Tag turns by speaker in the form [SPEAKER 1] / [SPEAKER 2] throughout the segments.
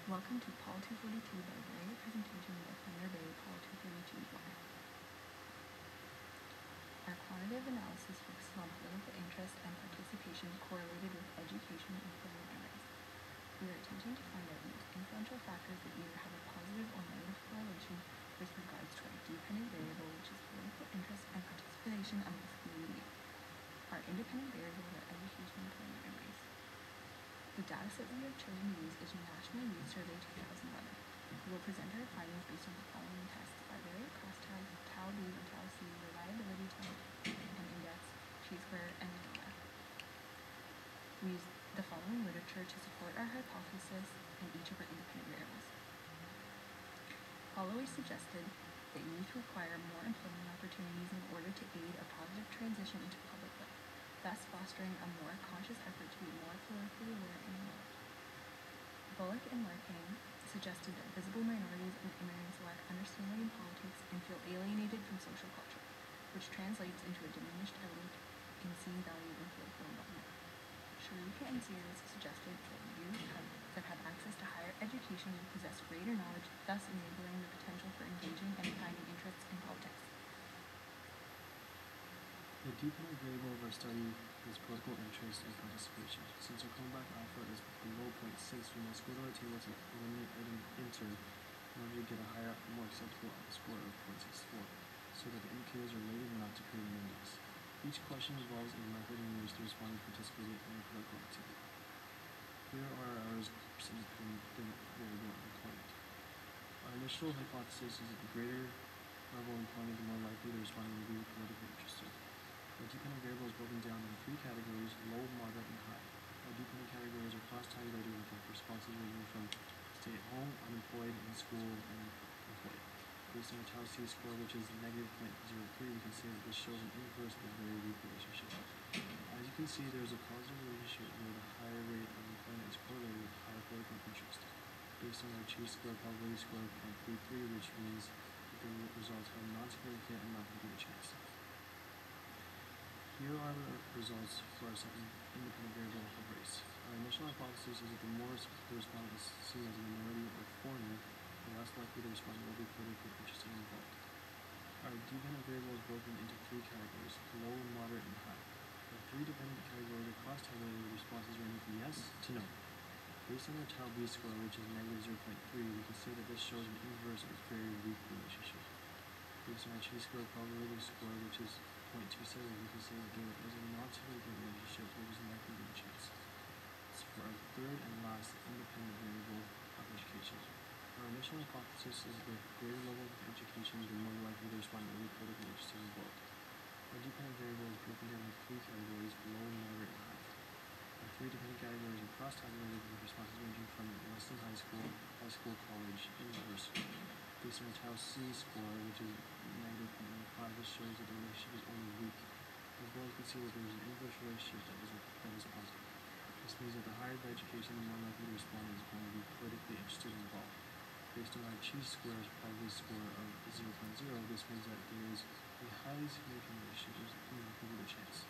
[SPEAKER 1] Welcome to POL242 Bivariate presentation by ThunderBayPOL242y. Our quantitative analysis focuses on political interest and participation correlated with education and employment and race. We are attempting to find out the most influential factors that either have a positive or negative correlation with regards to our dependent variable, which is political interest and participation amongst the media. Our independent variables are education, employment, and race. The dataset we have chosen to use is National Youth Survey 2011. We will present our findings based on the following tests: bivariate crosstabs, tau B and tau C, reliability type and index, chi-square, and data. We use the following literature to support our hypothesis and each of our independent variables. POLI suggested that youth require more employment opportunities in order to aid a positive transition into public life, thus fostering a more conscious effort to be more politically aware and involved. Bullock and Larkin suggested that visible minorities and immigrants lack understanding in politics and feel alienated from social culture, which translates into a diminished outlook in seeing value in political involvement. Sharika and Sears suggested that youth that have access to higher education will possess greater knowledge, thus enabling the potential for engaging and finding interests in politics.
[SPEAKER 2] The dependent variable of our study is political interest and participation. Since our comeback alpha is below 0.6, we must go to our table to eliminate item inter in order to get a higher, more acceptable score of 0.64, so that the indicators are related enough to create an index. Each question involves a method in which the respondents participated in a political activity. Here are our independent variable of employment. Our initial hypothesis is that the greater level of employment, the more likely the respondent will be politically interested. Our dependent variable is broken down into three categories: low, moderate, and high. Our dependent categories are cross-tabulated with responses ranging from stay at home, unemployed, in school, and employed. Based on the tau C score, which is negative 0.03, we can say that this shows an inverse but very weak relationship. As you can see, there is a positive relationship where the higher rate of employment is correlated with higher political interest. Based on our chi-square probability score of 0.33, which means that the results are non-significant and not going to give a chance. Here are the results for our second independent variable of race. Our initial hypothesis is that the more the respondent is seen as a minority or foreigner, the less likely the respondent will be politically interested and involved. Our dependent variable is broken into three categories: low, moderate, and high. The three dependent categories are cross-tabulated with responses ranging from yes to no. Based on our tau B score, which is negative 0.3, we can say that this shows an inverse but very weak relationship. Based on our chi-square probability score, which is 0.27, we can say that there is a non-significant relationship where there is likely to be a chance. So for our third and last independent variable of education. Our initial hypothesis is that the greater level of education, the more likely the respondent will be politically interested and involved. Our dependent variable is broken down into three categories: low, moderate, and high. Our three dependent categories are cross-tabulated with responses ranging from less than high school, college, and university. Based on the tau C score, which is negative 0.15, this shows that the relationship is only weak. As well as you can see that there is an inverse relationship that is positive. This means that the higher the education, the more likely the respondent is going to be politically interested and involved. Based on our chi-square probability score of 0.0, this means that there is a highly significant relationship with a chance.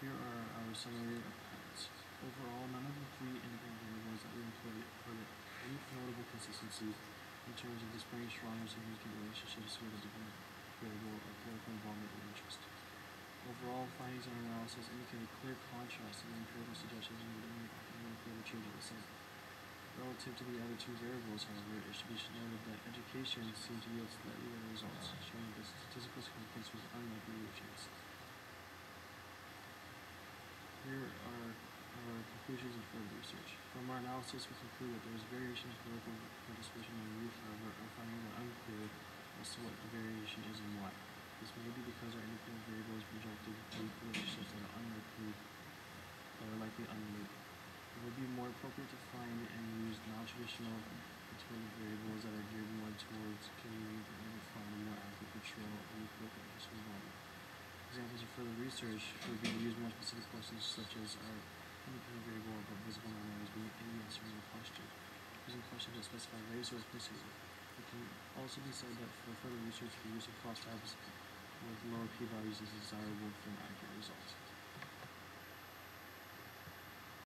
[SPEAKER 2] Here are our summary of patterns. Overall, none of the three independent variables that we employed reported any notable consistency in terms of displaying strong or significant relationships with a dependent variable of political involvement and interest. Overall, findings on analysis indicate a clear contrast in the empirical suggestions and the literature that was cited. Relative to the other two variables, however, it should be noted that education seemed to yield slightly better results, showing that the statistical significance was unlikely to chance. Here are our conclusions and further research. From our analysis, we conclude that there is variation in political participation in youth. However, our findings are unclear as to what the variation is and why. This may be because our independent variable is projected to be relationships that are likely unrelated. It would be more appropriate to find and use non-traditional independent variables that are geared more towards community in order to find a more accurate portrayal of youth political interest and involvement. Examples of further research would be to use more specific questions such as our independent variable of visible minorities being a yes or no question, using questions that specify race or ethnicity. It can also be said that for further research, the use of crosstabs with lower p-values is desirable for an accurate